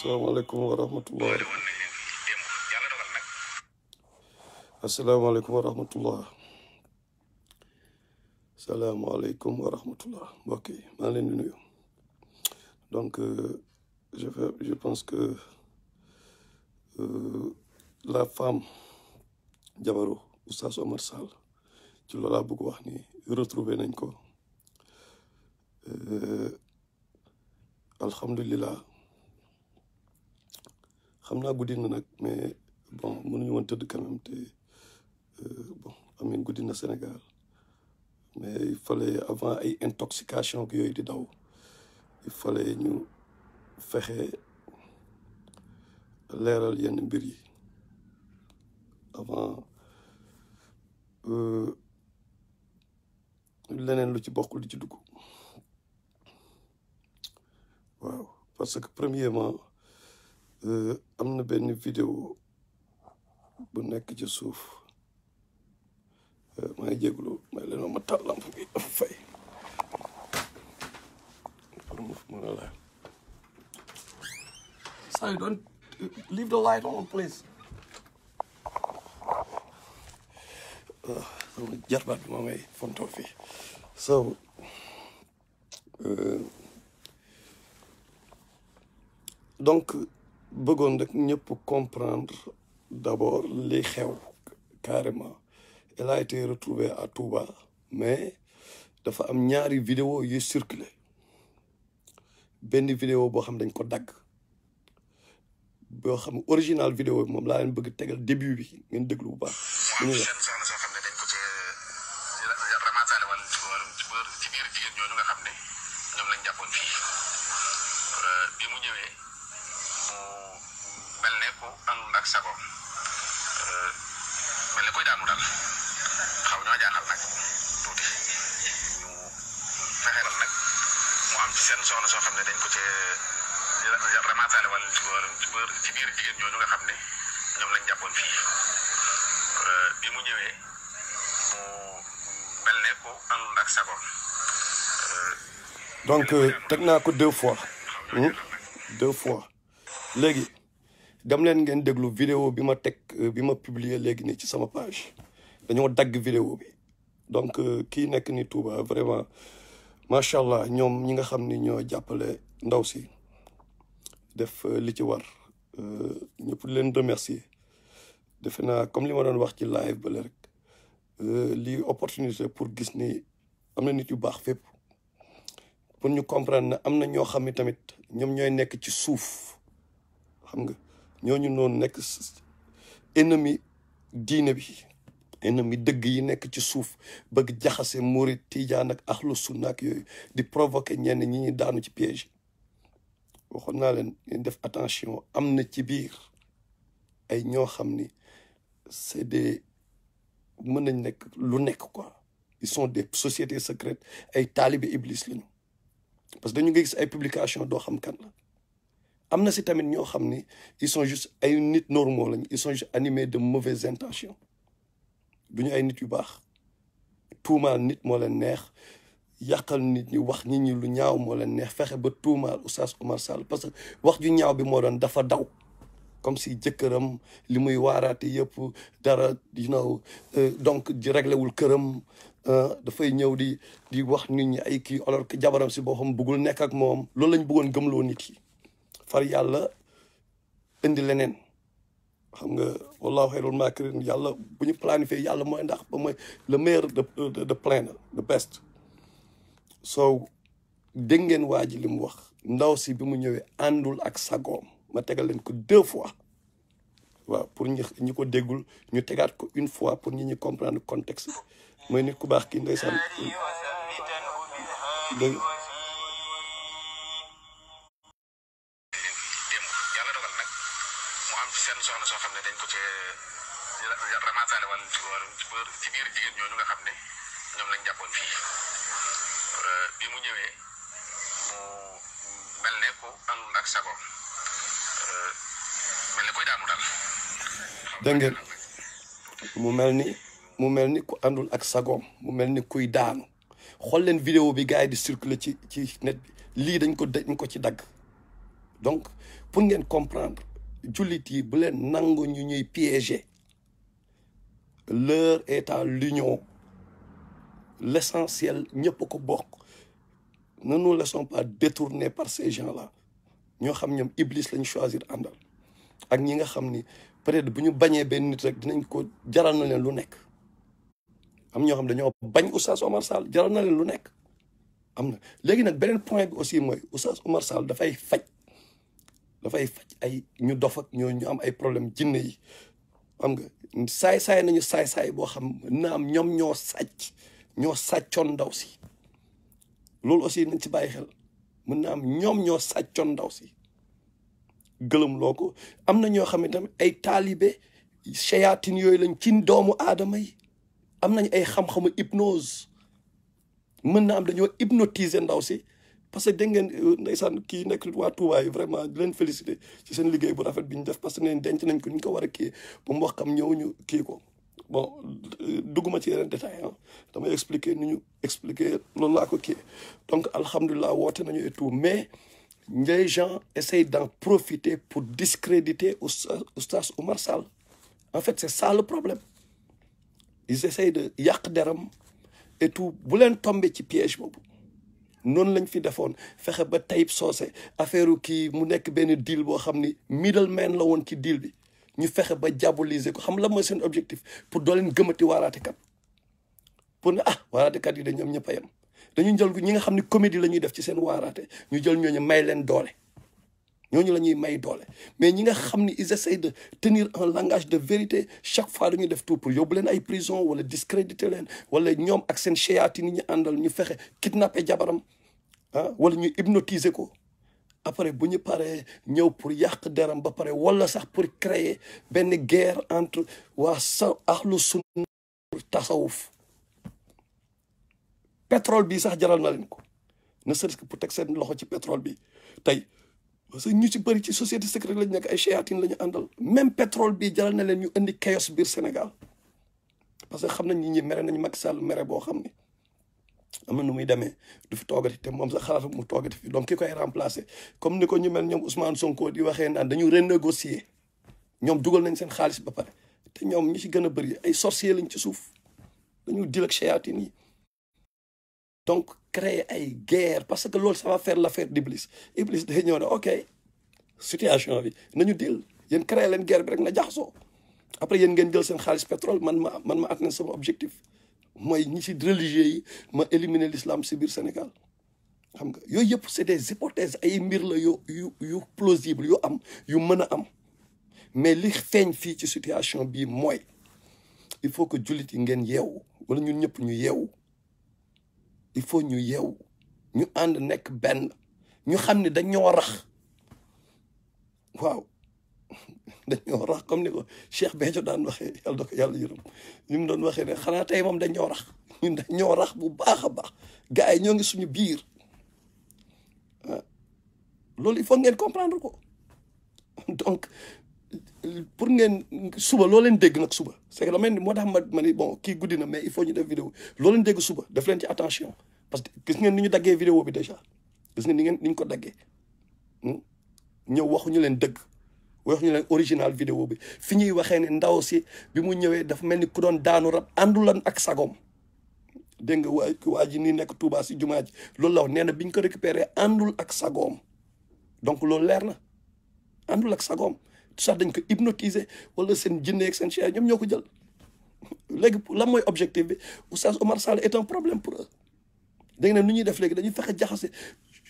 Assalamualaikum warahmatullah. Assalamualaikum warahmatullah. Assalamualaikum warahmatullah. Ok, maa leen di nuyu. Donc, je pense que la femme Jabaro Oustaz Omar Sall ci loolu laa bëgg wax ni retrouver nañ ko. Alhamdulillah. xam naa guddi na nag mais bon mënuñu woon tëdd quand même te bon amin guddi na Sénégal mais il fallait avant ay intoxication ak yooyu di daw il fallait ñu fexe leeral yenn mbir yi avant leneen lu ci bokkul di ci dugg waaw parce que premièrement am na benn vidéo bu nekk ci suuf maa ngi jégalu may leen ma taal lamp bi dafa fay mën a laal sorry don't leave the light on please sama jarbaat bi maa may fontoo fii so donc bëggoon rek ñëpp comprendre d'abord li xew carrément elle a été retrouvée à Touba mais dafa am ñaari vidéo yu circulé benn vidéo boo xam dañ ko dagg boo xam original vidéo bi moom laa leen bëgg tegal début bi ngeen déglu bu baax ñu wax donc teg naa ko deux fois léegi dem leen ngeen déglu vidéo bi ma teg bi ma publier léegi nii ci sama page dañoo dagg vidéo bi donc kii nekk ni Touba vraiment macha allah ñoom ñi nga xam ni ñoo jàppale ndaw si def li ci war ñëpp leen remercier defe naa comme li ma doon wax ci live bale rek lii opportunité pour gis ni am na nit yu baax fépp pour ñu comprendre ne am na ñoo xam ne tamit ñoom ñooy nekk ci suuf xam nga ñooñu noonu nekk ennemi diine bi ennemi dëgg yi nekk ci suuf bëgg jaxase murit tijaan ak axlu sunna ak yooyu di provoquer ñenn ñi ñi daanu ci piège yi waxoon naa leen ngeen def attention am na ci biir ay ñoo xam ni c'est des mën nañ nekk lu nekk quoi ils sont des sociétés secrètes ay taalibe iblis lañu parce que dañu nga gis ay publication doo xam kan la am na si tamit ñoo xam ni ils sont juste ay nit normaux lañ ils sont juste animés de mauvaises intentions duñu ay nit yu baax tuumaal nit moo leen neex yàqal nit ñi wax nit ñi lu ñaaw moo leen neex fexe ba tuumaal Oustaz Omar Sall parce que wax ju ñaaw bi moo doon dafa daw comme si jëkkëram li muy waaraate yëpp dara donc di réglewul këram dafay ñëw di wax nit ñi ay kii alors que jabaram si boppam bëggul nekk ak moom loolu lañ bëggoon gëmloo nit yi far yàlla indi leneen xam nga wallahu xayrul maakirin yàlla bu ñu planifié yàlla mooy ndax ba mooy le meilleur de plan the best so dégg ngeen waa ji li mu wax ndaw si bi mu ñëwee àndul ak sagoom ma tegal leen ko deux fois waaw pour ñi ko déggul ñu tegaat ko une fois pour ñi comprendre contexte mooy nit ku baax kii ndeysaan dégg ngeen mu mel ni ku àndul ak sagoom mu mel ni kuy daanu xool leen vidéo bi gars yi di circuler ci net bi lii dañ ko ci dagg donc pour ngeen comprendre jullit yi bu leen nangu ñu ñuy piéger. L'heure est à l'union. L'essentiel ñëpp ko bokk. Ne nous laissons pas détourner par ces gens-là. ñoo xam ñoom Iblis lañ choisir àndal ak ñi nga xam ni peut-être bu ñu bañee benn nit rek dinañ ko jaral na leen lu nekk. am ñoo xam dañoo bañ Oustaz Oumar Sall jaral na leen lu nekk. am na léegi nag beneen point bi aussi mooy Oustaz Oumar Sall dafay faj ay ñu dof ak ñu am ay problème jinne yi xam nga saay-saay nañu saay-saay boo xam naam ñoom ñoo sàccoon ndaw si loolu aussi nañ ci bàyyi xel mën na am ñoom ñoo sàccoon ndaw si gëlëm loo ko am na ñoo xam ne tamit ay taalibe shayatin yooyu lañ ci doomu aadama yi am nañ ay xam-xamu hypnose mën na am dañoo hypnotiser ndaw si parce que dégg ngeen ndeysaan kii nekk waa Touba yi vraiment di leen féliciter ci seen liggéey bu rafet bi ñu def parce que neen denc nañ ko ni ñu ko war a kii ba mu wax kam ñëw ñu kii ko bon dugguma ci yeneen détail damay expliquer ni ñu expliquer loolu laa ko kii donc alhamdulilah woote nañu et tout mais les gens essayent d'en profiter pour discréditer Oustaz Oumar Sall en fait c'est ça le problème ils essayent de yàq deram et tout bu leen tomber ci piège boobu noonu lañ fi defoon fexe ba Taïb Socé affaire kii mu nekk benn deal boo xam ni middleman la woon ci deal bi ñu fexe ba diaboliser ko xam la mooy seen objectif pour doo leen gëmati waaraatekat pour ne waaraatekat yi de ñoom ñëpp a yem dañu jël ñi nga xam ni comédie la ñuy def ci seen waaraate ñu jël ñooñu may leen doole ñooñu la ñuy may doole mais ñi nga xam ni ils essayent de tenir un langage de vérité chaque fois dañuy def tout pour yóbbu leen ay prison wala discréditer leen wala ñoom ak seen chéyaati ni ñu àndal ñu fexe kidnapper jabaram wala ñu hypnotiser ko après bu ñu paree ñëw pour yàq deram ba pare wala sax pour créer benn guerre entre waa ahlu sunna tasawuf pétrole bi sax jaral na leen ko ne serait-ce que pour teg seen loxo ci pétrole bi tey parce que ñu ci bëri ci société secrète lañu nekk ay chéyatin la ñu àndal même pétrole bi jaral na leen ñu indi chaos biir Sénégal parce que xam nañ ñi mere nañ Macky Sall mere boo xam ne am na nu muy demee du fi toogati te moom sax xalaatu mu toogati fi donc ki koy remplacer comme ni ko ñu mel ñoom Ousmane Sonko di waxee naan dañu renégocier ñoom dugal nañ seen xaalis ba pare te ñoom ñi ci gën a bëri ay sorciers lañ ci suuf dañu dil ak chéyatin yi donc créer ay guerre parce que loolu ça va faire l'affaire d'Iblis Iblis day ñëw ne ok situation bi nañu dil yéen créer leen guerre bi rek na jaxasoo après yéen ngeen jël seen xaalis pétrole man ma atteindre sama objectif mooy ñi ci religieux yi ma éliminer l'islam ci biir Sénégal xam nga yooyu yëpp c'est des hypothèses ay mbir la yu plausible yu am yu mën a am mais li feeñ fii ci situation bii mooy il faut que jullit yi ngeen yeewu wala ñun ñëpp ñu yeewu il faut ñu yeewu ñu ànd nekk benn ñu xam ne dañoo rax waaw dañoo rax comme ni ko Cheikh Béthio daan waxee yàlla da ko yàlla yërëm ñu mu doon waxee ne xanaa tey moom dañoo rax ñun dañoo rax bu baax a baax gars yi ñoo ngi suñu biir loolu il faut ngeen comprendre ko donc pour ngeen suba loo leen dégg nag suba c'est que la mel ni moo tax ma ni bon kii guddi na mais il faut ñu def vidéo loo leen dégg suba def leen ci attention parce que gis ngeen ni ñu daggee vidéo bi déjà gis ngeen ni ñu ko daggee ñëw waxuñu leen dëgg waxuñu leen original vidéo bi fi ñuy waxee ne ndaw si bi mu ñëwee dafa mel ni ku doon daanu rab àndulan ak sagom dégg nga waa ji nii nekk Touba si jumaa ji loolu la wax nee na biñ ko récupéré àndul ak sagoom donc loolu leer na àndul ak sagoom sax dañ ko hypnotiser wala seen jinne ak seen cheikh ñoom ñoo ko jël léegi lan mooy objectif bi Oustaz Oumar Sall est un problème pour eux dégg na nu ñuy def léegi dañuy fexe jaxase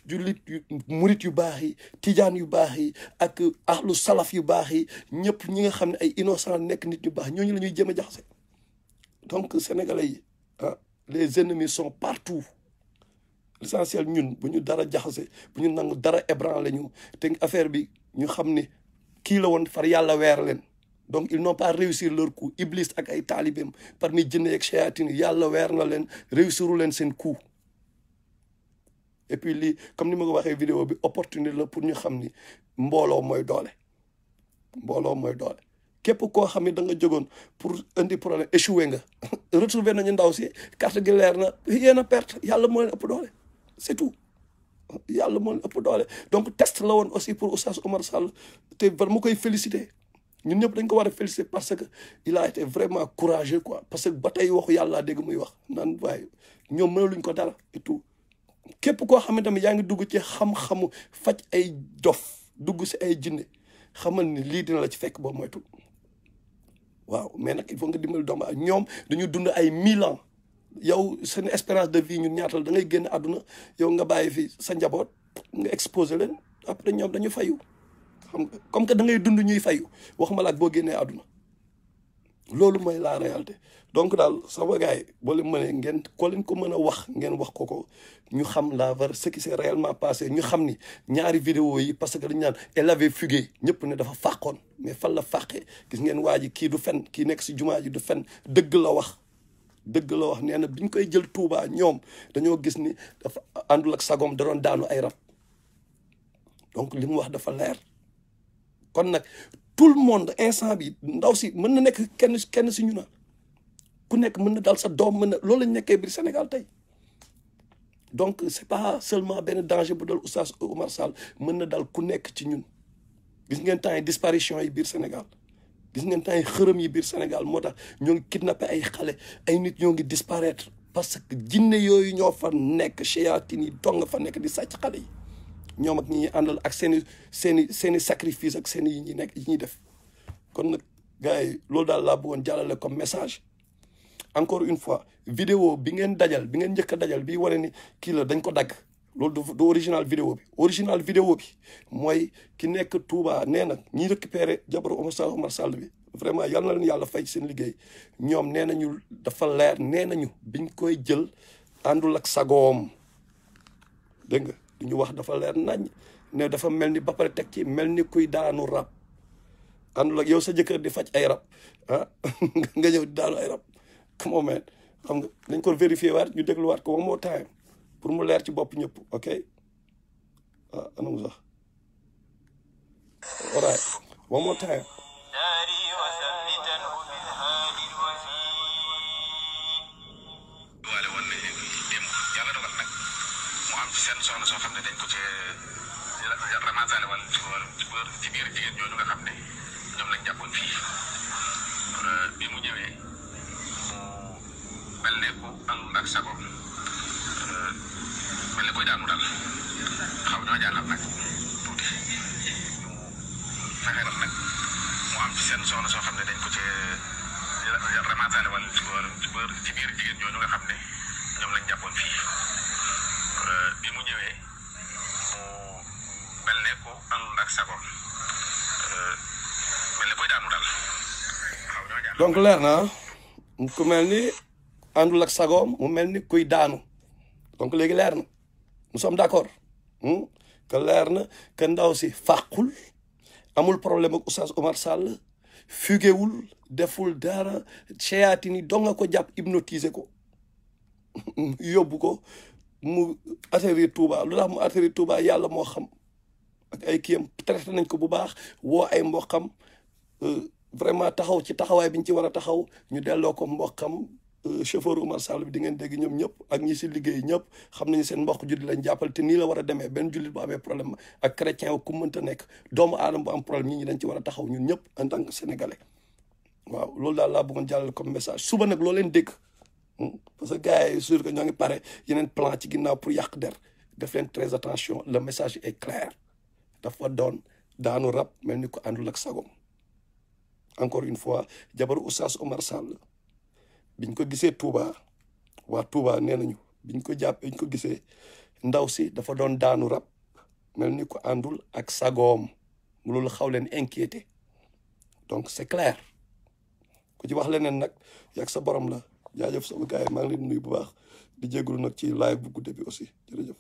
jullit yu murit yu baax yi tijaan yu baax yi ak ahlu salaf yu baax yi ñëpp ñi nga xam ne ay innocent nekk nit ñu baax ñooñu la ñuy jéem a jaxase donc sénégalais yi les ennemis sont partout l'essentiel ñun bu ñu dara jaxase bu ñu nangu dara ébranlé ñu te affaire bi ñu xam ni kii la woon far yàlla weer leen donc ils n'ont pas réussi leur coup Iblis ak ay taalibeem parmi jinne ak shayatin yàlla weer na leen réussiru leen seen coup et puis lii comme ni ma ko waxee vidéo bi opportunité la pour ñu xam ni mbooloo mooy doole mbooloo mooy doole képp koo xam ne da nga jógoon pour indi problème échoué nga retrouvé nañu ndaw si carte gi leer na yéen a perte yàlla moo leen ëpp doole c'est tout yàlla moo leen ëpp doole donc test la woon aussi pour Oustaz Oumar Sall te vraiment koy féliciter ñun ñëpp dañ ko war a féliciter parce que il a été vraiment courageux quoi parce que ba tey waxu yàlla dégg muy wax naan waaye ñoom mënaluñ ko dara et tout képp koo xam ne tamit yaa ngi dugg ci xam-xamu faj ay dof dugg si ay jinne xamal ni lii dina la ci fekk boo moytu waaw mais nag il faut nga dimbali doomu ak ñoom dañu dund ay 1000 ans yow seen espérance de vie ñun ñaatal da ngay génn àdduna yow nga bàyyi fi sa njaboot nga exposé leen après ñoom dañu fayu xam nga comme que da ngay dund ñuy fayu waxuma la ak boo génnee àdduna loolu mooy la réalité donc daal sama gars yi boo leen mënee ngeen ko leen ko mën a wax ngeen wax ko ñu xam la var ce qui s'est réellement passé ñu xam ni ñaari vidéo yi parce que dañu naan elle avait fugué ñëpp ne dafa fàqoon mais fan la fàqee gis ngeen waa ji kii du fen kii nekk si jumaa ji du fen dëgg la wax nee na biñ koy jël Touba ñoom dañoo gis ni dafa àndul ak sagom da doon daanu ay rab donc li mu wax dafa leer kon nag tout le monde instant bi ndaw si mën na nekk kenn si ñu na ku nekk mën na dal sa doom mën na loolu lañ nekkee biir Sénégal tey donc c'est pas seulement benn danger bu dal Oustaz Oumar Sall mën na dal ku nekk ci ñun gis ngeen temps yi disparition yi biir Sénégal gis ngeen temps yi xërëm yi biir Sénégal moo tax ñoo ngi kidnappé ay xale ay nit ñoo ngi disparaître parce que jinne yooyu ñoo fa nekk shayatin yi dong fa nekk di sàcc xale yi ñoom ak ñi ñuy àndal ak seeni sacrifice ak seeni yi ñuy def kon nag gars yi loolu daal laa bëggoon jàllale comme message encore une fois vidéo bi ngeen njëkk a dajal bi wane ni kii la dañ ko dagg loolu du original vidéo bi mooy ki nekk Touba nee na ñi récupéré jabaru Oumar Sall bi vraiment yal na leen yàlla fay seen liggéey ñoom nee nañu dafa leer nee nañu biñ koy jël àndul ak sagoom dégg nga li ñu wax dafa leer nañ ne dafa mel ni ba pare teg ci mel ni kuy daanu rab àndul ak yow sa jëkkër di faj ay rab nga ñëw di daanu ay rab come on man xam nga dañ ko vérifier waat ñu dégluwaat ko one more time pour mu leer ci bopp ñëpp ok ana mu sax all right one more time seen soxna soo xam ne dañ ko ci ramassale wala ci biir jigéen ñooñu nga xam ne ñoom lañ jàppoon fii bi mu ñëwee mu mel ne ku àndul ak sago mel ne koy daanu daal xaw ñoo jàngal nag tuuti ñu fexe nag mu am ci seen soxna soo xam ne dañ ko ci ramassale wala ci biir jigéen ñooñu nga xam ne ñoom lañ jàppoon fii bi mu ñëwee mu mel ne ko àndul ak sago mel ne koy daanu daal donc leer na ku mel ni àndul ak sagoom mu mel ni kuy daanu donc léegi leer na nous sommes d'accord que leer na que ndaw si fàqul amul problème ak Oustaz Oumar Sall fugewul deful dara shayatin yi dong nga ko jàpp hypnotiser ko yóbbu ko mu atterrir Touba lu tax mu atterrir Touba yàlla moo xam ak ay kiyam traité nañ ko bu baax woo ay mboqam vraiment taxaw ci taxawaay bi ñu ci war a taxaw ñu delloo ko mboqam chauffeur Oumar Sall bi di ngeen dégg ñoom ñëpp ak ñi si liggéey ñëpp xam nañu seen mbokk jullit lañ jàppal te nii la war a demee benn jullit bu amee problème ak chrétien ku mënta nekk doomu aadama bu am problème ñi dañ ci war a taxaw ñun ñëpp en tant que sénégalais waaw loolu daal laa bëggoon jàllale comme message suba nag loo leen dégg parce que gars yi sûr que ñoo ngi pare yeneen plan ci ginnaaw pour yàq der def leen très attention le message est clair dafa doon daanu rab mel ni ko àndul ak sagom encore une fois jabaru Oustaz Oumar Sall biñ ko gisee Touba waa Touba nee nañu biñ ko gisee ndaw si dafa doon daanu rab mel ni ko àndul ak sagoom loolu xaw leen inquiété donc c'est clair ku ci wax leneen nag yàgg sa borom la jaajëf sama gars yi maa ngi leen nuyu bu baax di jégalu nag ci live bu gudde bi aussi jërëjëf